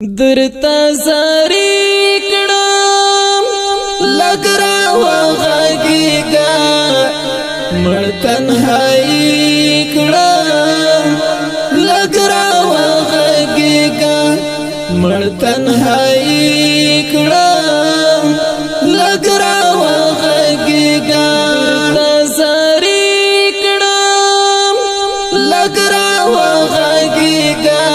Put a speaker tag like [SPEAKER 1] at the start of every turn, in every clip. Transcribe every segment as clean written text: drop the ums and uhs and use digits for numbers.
[SPEAKER 1] درتا زاری کڑام لگ را غاگیگا مر تنہائی کڑام لگ را غاگیگا مر تنہائی کڑام لگ را غاگیگا درتا زاری کڑام لگ را غاگیگا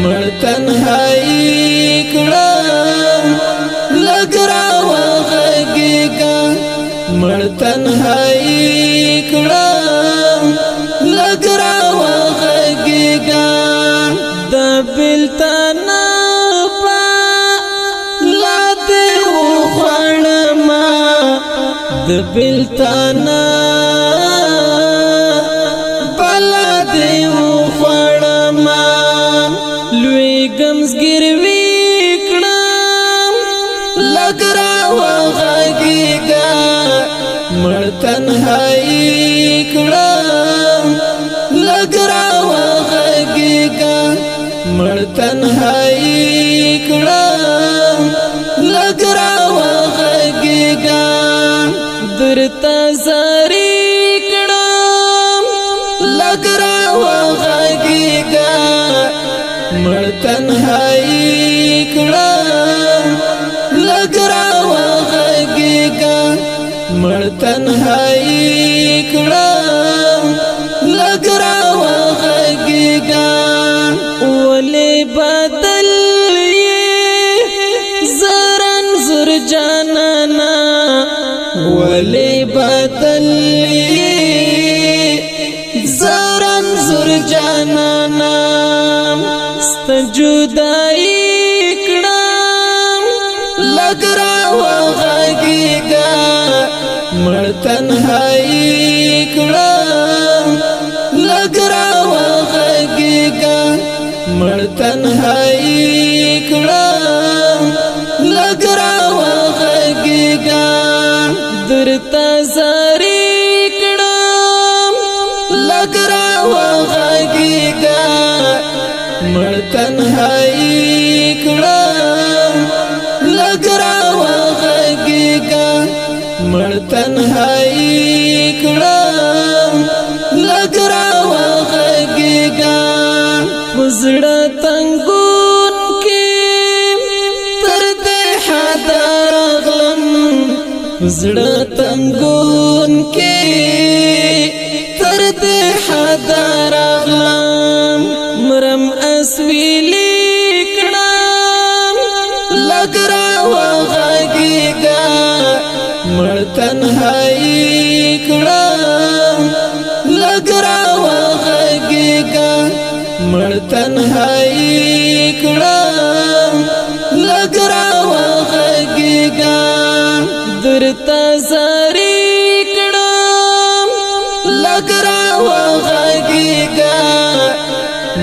[SPEAKER 1] مر تنہائی کڑام لگ را غاگیگا مر تنہائی کڑام لگ را غاگیگا دا بلتانا پا لاتے ہو خوڑما دا بلتانا بلا دے ہو خوڑما لوی گمز گروی کڑام لگ را غاگیگا مر تنہائی کڑام لگ را غاگیگا مر تنہائی کڑام لگ را غاگیگا درتا زاری کڑام لگ را غاگیگا مر تنہائی کڑام لگ را غاگیگا مر تنہائی کڑام لگ را غاگیگا ولی بدل یہ زرن زر جانانا ولی بدل یہ زرن زر جانانا جدائی کڑام لگ را غاگیگا مر تنہائی کڑام لگ را غاگیگا مر تنہائی کڑام لگ را غاگیگا درتا زاری کڑام لگ را غاگیگا مر تنہائی کڑام لگ را غاگیگا مر تنہائی کڑام لگ را غاگیگا پزڑا تنگون کی ترد حدار غلم پزڑا تنگون کی ترد حدار غلم مرم اسویلی کڑام لگ را غاگیگا مر تنہائی کڑام لگ را غاگیگا مر تنہائی کڑام لگ را غاگیگا درتا زاری کڑام لگ را غاگیگا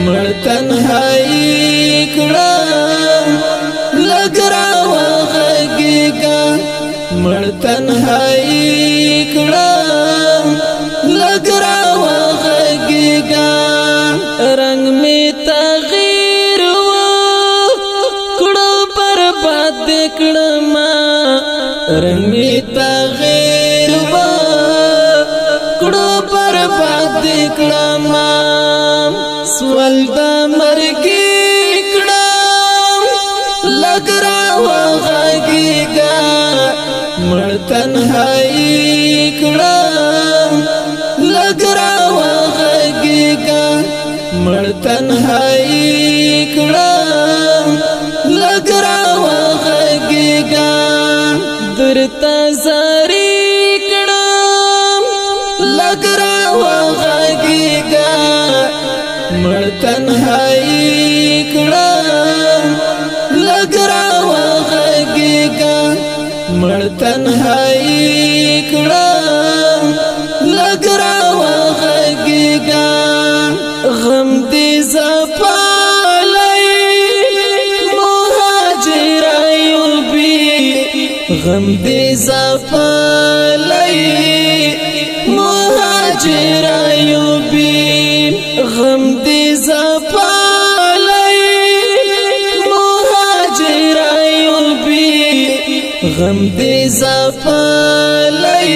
[SPEAKER 1] مر تنہائی کڑام لگ را غاگیگا مر تنہائی کڑام لگ را غاگیگا رنگ میں تغیر و کڑو برباد کڑما رنگ میں تغیر و کڑو برباد کڑما سوال دا مرگی کڑام لگ را غاگیگا مر تنہائی کڑام لگ را غاگیگا مر تنہائی کڑام لگ را غاگیگا درتا زاری کڑام لگ را غاگیگا مر تنہائی کڑام لگ را غاگیگا مر تنہائی کڑام لگ را غاگیگا غم دی زپالی مہاجر ایوبی غم دی زپالی مہاجر ایوبی غم دی زپالی غم دې زپلای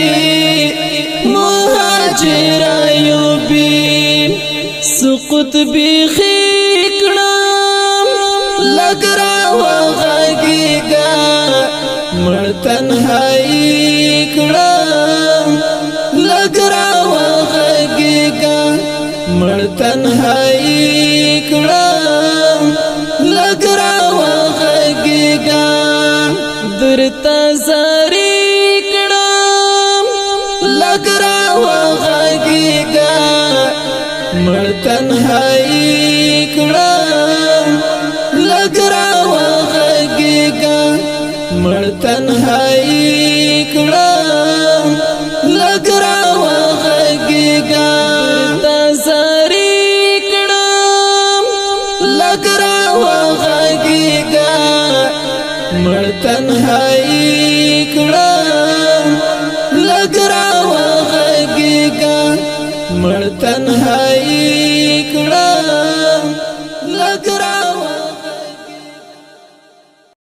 [SPEAKER 1] مهاجر ایوبی سقط بیخی کړم لګرا وغږیږه مړ تنهایی کړم لګرا وغږیږه مړ تنهایی کړم لګرا وغږیږه درته زاری کړم لګرا وغږیږه مړ تنهایی کړم لګرا وغږیږه مړ تنهایی کړم لګرا وغږیږه درته زاری کړم لګرا وغږیږه مړ تنهایی کړم لګرا وغږیږه مړ تنهایی کړم لګرا